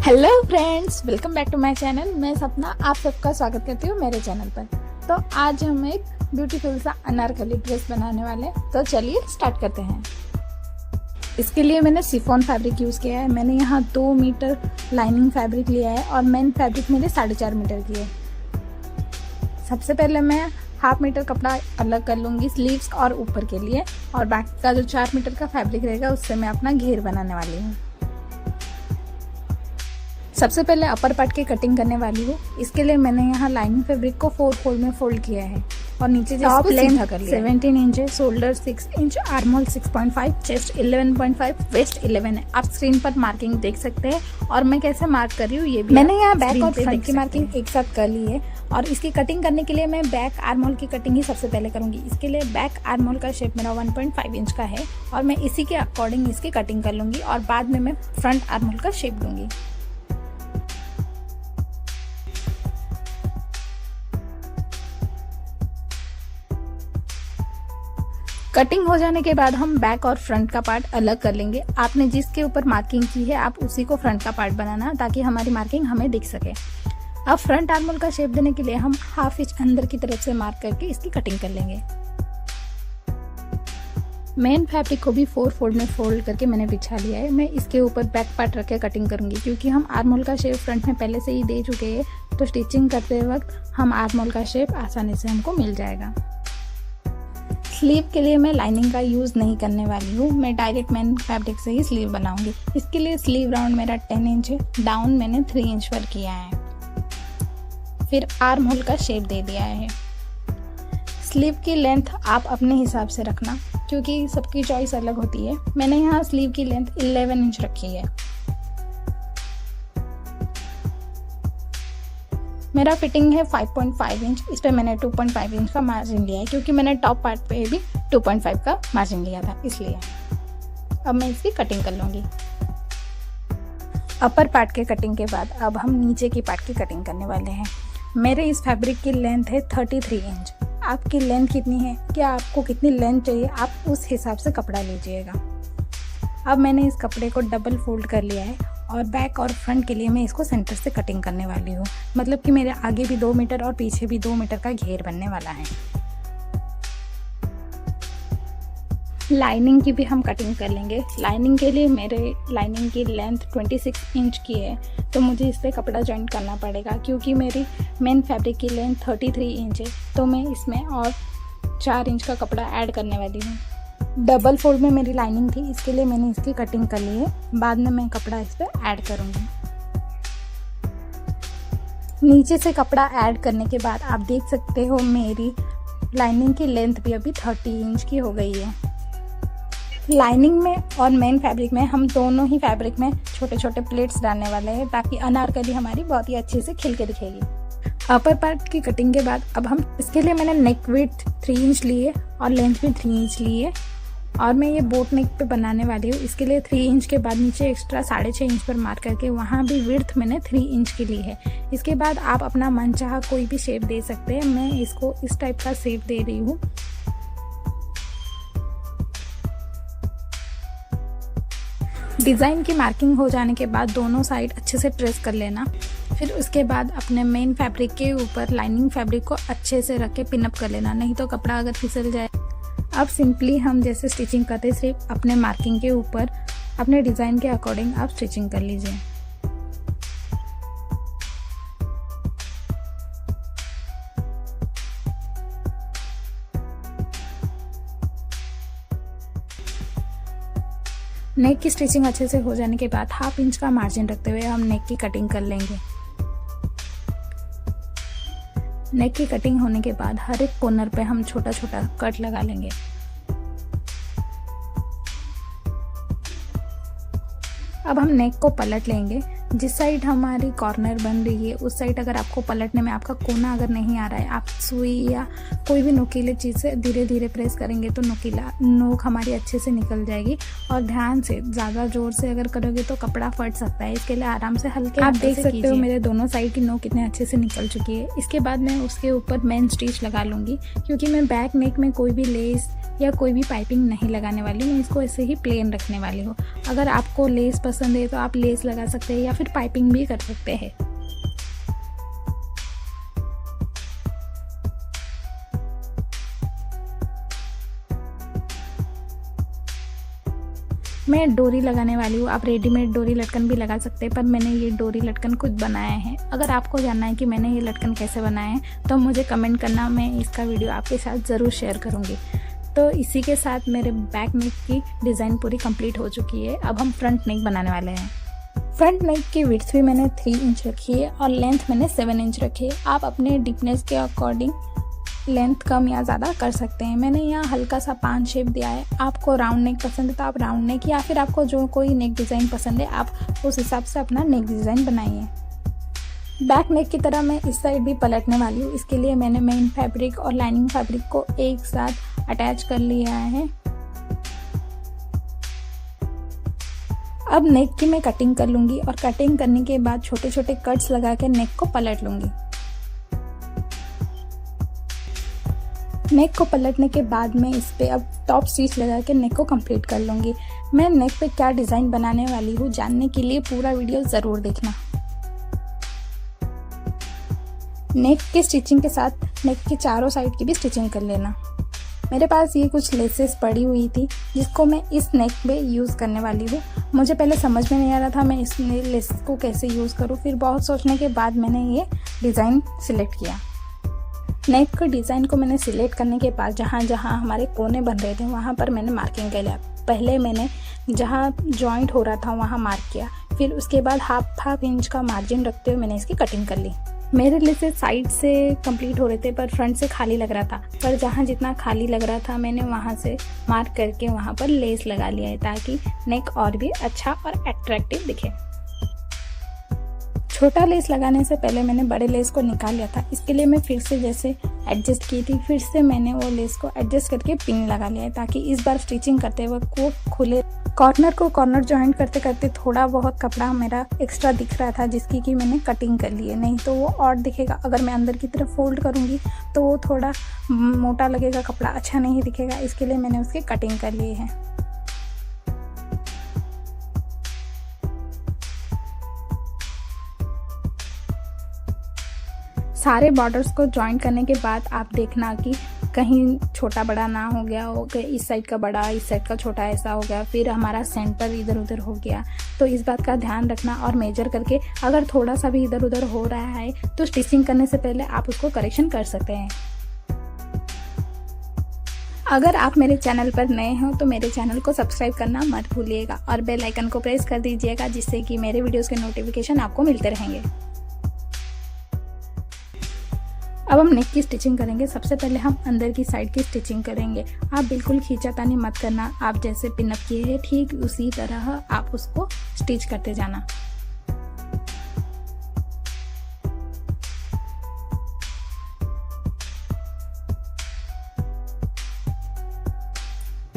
Hello friends, welcome back to my channel. मैं सपना आप सबका स्वागत करती हूँ मेरे चैनल पर। तो आज हम एक ब्यूटीफुल सा अनारकली ड्रेस बनाने वाले हैं। तो चलिए स्टार्ट करते हैं। इसके लिए मैंने शिफॉन फैब्रिक यूज़ किया है। मैंने यहाँ 2 मीटर लाइनिंग फैब्रिक लिया है और मेन फैब्रिक मेरे 4.5 मीटर की है। सबसे पहले मैं 1/2 मीटर कपड़ा अलग कर लूँगी स्लीव्स और ऊपर के लिए, और बाकी का जो 4 मीटर का फैब्रिक रहेगा उससे मैं अपना घेर बनाने वाली हूँ। सबसे पहले अपर पार्ट की कटिंग करने वाली हूँ। इसके लिए मैंने यहाँ लाइनिंग फैब्रिक को 4 फोल्ड में फोल्ड किया है और नीचे टॉप लेंथ 17 इंच है, shoulder 6 inch, armhole 6.5, chest 11.5, waist 11 है। आप स्क्रीन पर मार्किंग देख सकते हैं और मैं कैसे मार्क कर रही हूँ ये भी मैंने यहाँ बैक और फ्रंट की मार्किंग एक साथ कर ली है। और इसकी कटिंग करने के लिए मैं बैक आर्म होल की कटिंग ही सबसे पहले करूँगी। इसके लिए बैक आर्म होल का शेप मेरा 1.5 इंच का है और मैं इसी के अकॉर्डिंग इसकी कटिंग कर लूँगी और बाद में मैं फ्रंट आर्म होल का शेप दूँगी। कटिंग हो जाने के बाद हम बैक और फ्रंट का पार्ट अलग कर लेंगे। आपने जिसके ऊपर मार्किंग की है आप उसी को फ्रंट का पार्ट बनाना, ताकि हमारी मार्किंग हमें दिख सके। अब फ्रंट आर्म होल का शेप देने के लिए हम 1/2 इंच अंदर की तरफ से मार्क करके इसकी कटिंग कर लेंगे। मेन फैब्रिक को भी 4 फोल्ड में फोल्ड करके मैंने बिछा लिया है। मैं इसके ऊपर बैक पार्ट रख के कटिंग करूंगी, क्योंकि हम आर्म होल का शेप फ्रंट में पहले से ही दे चुके हैं, तो स्टिचिंग करते वक्त हम आर्म होल का शेप आसानी से हमको मिल जाएगा। स्लीव के लिए मैं लाइनिंग का यूज़ नहीं करने वाली हूँ, मैं डायरेक्ट मेन फैब्रिक से ही स्लीव बनाऊंगी। इसके लिए स्लीव राउंड मेरा 10 इंच है, डाउन मैंने 3 इंच पर किया है, फिर आर्म होल का शेप दे दिया है। स्लीव की लेंथ आप अपने हिसाब से रखना, क्योंकि सबकी चॉइस अलग होती है। मैंने यहाँ स्लीव की लेंथ 11 इंच रखी है। मेरा फिटिंग है 5.5 इंच, इस पे मैंने 2.5 इंच का मार्जिन लिया है, क्योंकि मैंने टॉप पार्ट पे भी 2.5 का मार्जिन लिया था, इसलिए। अब मैं इसकी कटिंग कर लूँगी। अपर पार्ट के कटिंग के बाद अब हम नीचे की पार्ट की कटिंग करने वाले हैं। मेरे इस फैब्रिक की लेंथ है 33 इंच। आपकी लेंथ कितनी है, क्या आपको कितनी लेंथ चाहिए, आप उस हिसाब से कपड़ा लीजिएगा। अब मैंने इस कपड़े को डबल फोल्ड कर लिया है और बैक और फ्रंट के लिए मैं इसको सेंटर से कटिंग करने वाली हूँ। मतलब कि मेरे आगे भी 2 मीटर और पीछे भी 2 मीटर का घेर बनने वाला है। लाइनिंग की भी हम कटिंग कर लेंगे। लाइनिंग के लिए मेरे लाइनिंग की लेंथ 26 इंच की है, तो मुझे इस पर कपड़ा जॉइंट करना पड़ेगा, क्योंकि मेरी मेन फैब्रिक की लेंथ 33 इंच है, तो मैं इसमें और 4 इंच का कपड़ा ऐड करने वाली हूँ। डबल फोल्ड में मेरी लाइनिंग थी, इसके लिए मैंने इसकी कटिंग कर ली है। बाद में मैं कपड़ा इस पर ऐड करूँगी। नीचे से कपड़ा ऐड करने के बाद आप देख सकते हो मेरी लाइनिंग की लेंथ भी अभी 30 इंच की हो गई है। लाइनिंग में और मेन फैब्रिक में हम दोनों ही फैब्रिक में छोटे छोटे प्लेट्स डालने वाले हैं, ताकि अनारकली हमारी बहुत ही अच्छे से खिल के दिखेगी। अपर पार्ट की कटिंग के बाद अब हम इसके लिए मैंने नेक विड्थ 3 इंच ली है और लेंथ भी 3 इंच ली है, और मैं ये बोट नेक पे बनाने वाली हूँ। इसके लिए 3 इंच के बाद नीचे एक्स्ट्रा 6.5 इंच पर मार्क करके वहाँ भी विड्थ मैंने 3 इंच की ली है। इसके बाद आप अपना मनचाहा कोई भी शेप दे सकते हैं। मैं इसको इस टाइप का शेप दे रही हूँ। डिज़ाइन की मार्किंग हो जाने के बाद दोनों साइड अच्छे से प्रेस कर लेना। फिर उसके बाद अपने मेन फैब्रिक के ऊपर लाइनिंग फैब्रिक को अच्छे से रख के पिनअप कर लेना, नहीं तो कपड़ा अगर फिसल जाए। अब सिंपली हम जैसे स्टिचिंग करते सिर्फ अपने मार्किंग के ऊपर अपने डिज़ाइन के अकॉर्डिंग आप स्टिचिंग कर लीजिए। नेक की स्टिचिंग अच्छे से हो जाने के बाद 1/2 इंच का मार्जिन रखते हुए हम नेक की कटिंग कर लेंगे। नेक की कटिंग होने के बाद हर एक कॉर्नर पे हम छोटा छोटा कट लगा लेंगे। अब हम नेक को पलट लेंगे। जिस साइड हमारी कॉर्नर बन रही है उस साइड अगर आपको पलटने में आपका कोना अगर नहीं आ रहा है, आप सुई या कोई भी नुकीले चीज़ से धीरे धीरे प्रेस करेंगे तो नुकीला नोक हमारी अच्छे से निकल जाएगी। और ध्यान से, ज़्यादा जोर से अगर करोगे तो कपड़ा फट सकता है। इसके लिए आराम से हल्के आप देख सकते हो मेरे दोनों साइड की नोक कितने अच्छे से निकल चुकी है। इसके बाद मैं उसके ऊपर मेन स्टिच लगा लूँगी, क्योंकि मैं बैक नेक में कोई भी लेस या कोई भी पाइपिंग नहीं लगाने वाली हूँ। मैं इसको ऐसे ही प्लेन रखने वाली हूँ। अगर आपको लेस पसंद है तो आप लेस लगा सकते हैं या फिर पाइपिंग भी कर सकते हैं। मैं डोरी लगाने वाली हूँ। आप रेडीमेड डोरी लटकन भी लगा सकते हैं, पर मैंने ये डोरी लटकन खुद बनाया है। अगर आपको जानना है कि मैंने ये लटकन कैसे बनाया है तो मुझे कमेंट करना, मैं इसका वीडियो आपके साथ ज़रूर शेयर करूँगी। तो इसी के साथ मेरे बैक नेक की डिज़ाइन पूरी कंप्लीट हो चुकी है। अब हम फ्रंट नेक बनाने वाले हैं। फ्रंट नेक की विड्थ भी मैंने 3 इंच रखी है और लेंथ मैंने 7 इंच रखी है। आप अपने डीपनेस के अकॉर्डिंग लेंथ कम या ज़्यादा कर सकते हैं। मैंने यहाँ हल्का सा 5 शेप दिया है। आपको राउंड नेक पसंद है तो आप राउंड नेक, या फिर आपको जो कोई नेक डिज़ाइन पसंद है आप उस हिसाब से अपना नेक डिज़ाइन बनाइए। बैक नेक की तरह मैं इस साइड भी पलटने वाली हूँ। इसके लिए मैंने मेन फैब्रिक और लाइनिंग फैब्रिक को एक साथ अटैच कर लिया है। अब नेक की मैं कटिंग कर लूँगी और कटिंग करने के बाद छोटे छोटे कट्स लगा के नेक को पलट लूँगी। नेक को पलटने के बाद मैं इस पे अब टॉप स्टिच लगा के नेक को कंप्लीट कर लूँगी। मैं नेक पे क्या डिज़ाइन बनाने वाली हूँ जानने के लिए पूरा वीडियो ज़रूर देखना। नेक के स्टिचिंग के साथ नेक की चारों साइड की भी स्टिचिंग कर लेना। मेरे पास ये कुछ लेसेस पड़ी हुई थी जिसको मैं इस नेक पे यूज़ करने वाली हूँ। मुझे पहले समझ में नहीं आ रहा था मैं इस लेस को कैसे यूज़ करूँ, फिर बहुत सोचने के बाद मैंने ये डिज़ाइन सिलेक्ट किया। नेक के डिज़ाइन को मैंने सिलेक्ट करने के बाद जहाँ जहाँ हमारे कोने बन रहे थे वहाँ पर मैंने मार्किंग कर लिया। पहले मैंने जहाँ जॉइंट हो रहा था वहाँ मार्क किया, फिर उसके बाद हाफ इंच का मार्जिन रखते हुए मैंने इसकी कटिंग कर ली। मेरे लेसेस साइड से कंप्लीट हो रहे थे पर फ्रंट से खाली लग रहा था, पर जहाँ जितना खाली लग रहा था मैंने वहाँ से मार्क करके वहाँ पर लेस लगा लिया है ताकि नेक और भी अच्छा और अट्रैक्टिव दिखे। छोटा लेस लगाने से पहले मैंने बड़े लेस को निकाल लिया था। इसके लिए मैं फिर से जैसे एडजस्ट की थी, फिर से मैंने वो लेस को एडजस्ट करके पिन लगा लिया है ताकि इस बार स्टिचिंग करते वक्त वो खुले। कॉर्नर को कॉर्नर जॉइंट करते करते थोड़ा बहुत कपड़ा मेरा एक्स्ट्रा दिख रहा था जिसकी कि मैंने कटिंग कर ली है, नहीं तो वो और दिखेगा। अगर मैं अंदर की तरफ फोल्ड करूँगी तो वो थोड़ा मोटा लगेगा, कपड़ा अच्छा नहीं दिखेगा। इसके लिए मैंने उसकी कटिंग कर ली है। सारे बॉर्डर्स को जॉइन करने के बाद आप देखना कि कहीं छोटा बड़ा ना हो गया हो, कि इस साइड का बड़ा इस साइड का छोटा ऐसा हो गया, फिर हमारा सेंटर इधर उधर हो गया। तो इस बात का ध्यान रखना और मेजर करके अगर थोड़ा सा भी इधर उधर हो रहा है तो स्टिचिंग करने से पहले आप उसको करेक्शन कर सकते हैं। अगर आप मेरे चैनल पर नए हो तो मेरे चैनल को सब्सक्राइब करना मत भूलिएगा और बेल आइकन को प्रेस कर दीजिएगा जिससे कि मेरे वीडियोज़ के नोटिफिकेशन आपको मिलते रहेंगे। अब हम नेक की स्टिचिंग करेंगे। सबसे पहले हम अंदर की साइड की स्टिचिंग करेंगे। आप बिल्कुल खींचातानी मत करना, आप जैसे पिनअप किए हैं ठीक उसी तरह आप उसको स्टिच करते जाना।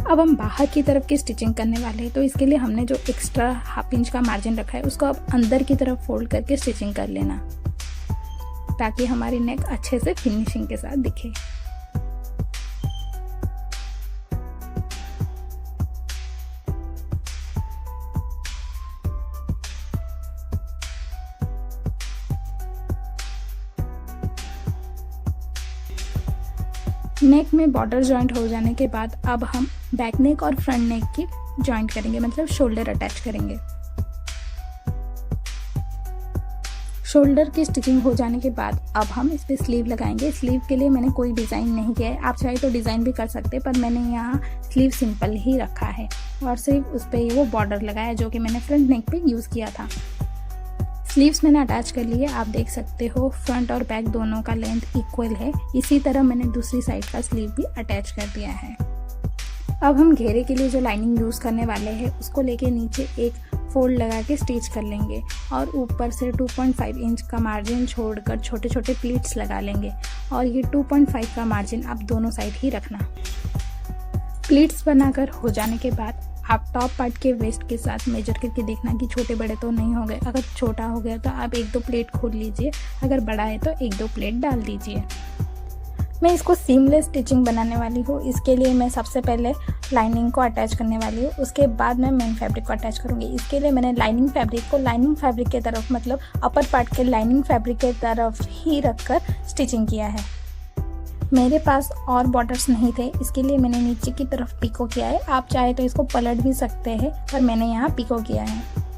अब हम बाहर की तरफ की स्टिचिंग करने वाले हैं, तो इसके लिए हमने जो एक्स्ट्रा हाफ इंच का मार्जिन रखा है उसको अब अंदर की तरफ फोल्ड करके स्टिचिंग कर लेना ताकि हमारी नेक अच्छे से फिनिशिंग के साथ दिखे। नेक में बॉर्डर जॉइंट हो जाने के बाद अब हम बैक नेक और फ्रंट नेक की जॉइंट करेंगे, मतलब शोल्डर अटैच करेंगे। शोल्डर की स्टिचिंग हो जाने के बाद अब हम इस पर स्लीव लगाएंगे। स्लीव के लिए मैंने कोई डिज़ाइन नहीं किया है, आप चाहे तो डिज़ाइन भी कर सकते हैं, पर मैंने यहाँ स्लीव सिंपल ही रखा है और सिर्फ उस पर वो बॉर्डर लगाया जो कि मैंने फ्रंट नेक पे यूज़ किया था। स्लीव्स मैंने अटैच कर लिए, आप देख सकते हो फ्रंट और बैक दोनों का लेंथ इक्वल है। इसी तरह मैंने दूसरी साइड का स्लीव भी अटैच कर दिया है। अब हम घेरे के लिए जो लाइनिंग यूज़ करने वाले हैं उसको लेके नीचे एक फोल्ड लगा के स्टिच कर लेंगे और ऊपर से 2.5 इंच का मार्जिन छोड़कर छोटे छोटे प्लीट्स लगा लेंगे और ये 2.5 का मार्जिन आप दोनों साइड ही रखना। प्लीट्स बनाकर हो जाने के बाद आप टॉप पार्ट के वेस्ट के साथ मेजर करके देखना कि छोटे बड़े तो नहीं हो गए। अगर छोटा हो गया तो आप 1-2 प्लेट खोल लीजिए, अगर बड़ा है तो 1-2 प्लेट डाल दीजिए। मैं इसको सीमलेस स्टिचिंग बनाने वाली हूँ। इसके लिए मैं सबसे पहले लाइनिंग को अटैच करने वाली हूँ, उसके बाद मैं मेन फैब्रिक को अटैच करूँगी। इसके लिए मैंने लाइनिंग फैब्रिक को लाइनिंग फैब्रिक के तरफ, मतलब अपर पार्ट के लाइनिंग फैब्रिक के तरफ ही रखकर स्टिचिंग किया है। मेरे पास और बॉर्डर्स नहीं थे, इसके लिए मैंने नीचे की तरफ पिको किया है। आप चाहे तो इसको पलट भी सकते हैं, पर मैंने यहाँ पिको किया है।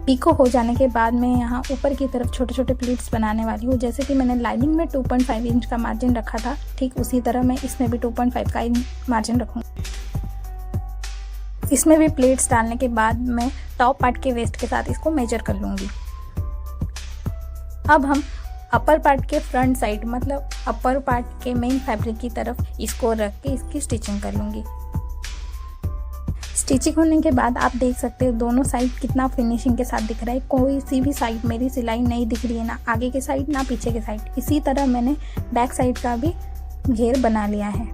पिको हो जाने के बाद मैं यहाँ ऊपर की तरफ छोटे छोटे प्लीट्स बनाने वाली हूँ। जैसे कि मैंने लाइनिंग में 2.5 इंच का मार्जिन रखा था, ठीक उसी तरह मैं इसमें भी 2.5 का मार्जिन रखूँगी। इसमें भी प्लीट्स डालने के बाद मैं टॉप पार्ट के वेस्ट के साथ इसको मेजर कर लूँगी। अब हम अपर पार्ट के फ्रंट साइड, मतलब अपर पार्ट के मेन फैब्रिक की तरफ इसको रख के इसकी स्टिचिंग कर लूँगी। स्टिचिंग होने के बाद आप देख सकते हो दोनों साइड कितना फिनिशिंग के साथ दिख रहा है। कोई सी भी साइड मेरी सिलाई नहीं दिख रही है, ना आगे के साइड ना पीछे के साइड। इसी तरह मैंने बैक साइड का भी घेर बना लिया है।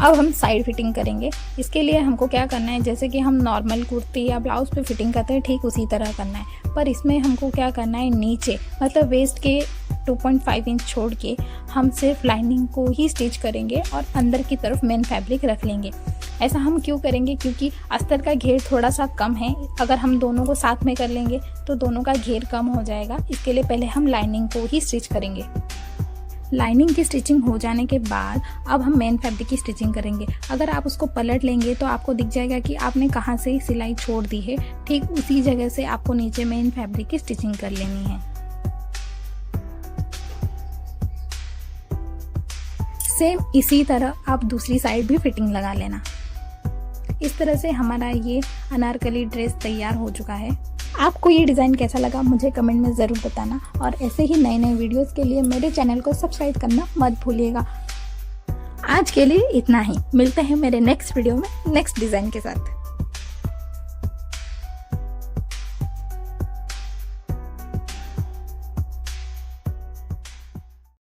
अब हम साइड फिटिंग करेंगे। इसके लिए हमको क्या करना है, जैसे कि हम नॉर्मल कुर्ती या ब्लाउज पे फिटिंग करते हैं, ठीक उसी तरह करना है। पर इसमें हमको क्या करना है, नीचे मतलब वेस्ट के 2.5 इंच छोड़ के हम सिर्फ लाइनिंग को ही स्टिच करेंगे और अंदर की तरफ मेन फैब्रिक रख लेंगे। ऐसा हम क्यों करेंगे, क्योंकि अस्तर का घेर थोड़ा सा कम है। अगर हम दोनों को साथ में कर लेंगे तो दोनों का घेर कम हो जाएगा। इसके लिए पहले हम लाइनिंग को ही स्टिच करेंगे। लाइनिंग की स्टिचिंग हो जाने के बाद अब हम मेन फैब्रिक की स्टिचिंग करेंगे। अगर आप उसको पलट लेंगे तो आपको दिख जाएगा कि आपने कहाँ से सिलाई छोड़ दी है, ठीक उसी जगह से आपको नीचे मेन फैब्रिक की स्टिचिंग कर लेनी है। सेम इसी तरह आप दूसरी साइड भी फिटिंग लगा लेना। इस तरह से हमारा ये अनारकली ड्रेस तैयार हो चुका है। आपको ये डिज़ाइन कैसा लगा मुझे कमेंट में ज़रूर बताना, और ऐसे ही नए नए वीडियोस के लिए मेरे चैनल को सब्सक्राइब करना मत भूलिएगा। आज के लिए इतना ही, मिलते हैं मेरे नेक्स्ट वीडियो में नेक्स्ट डिज़ाइन के साथ।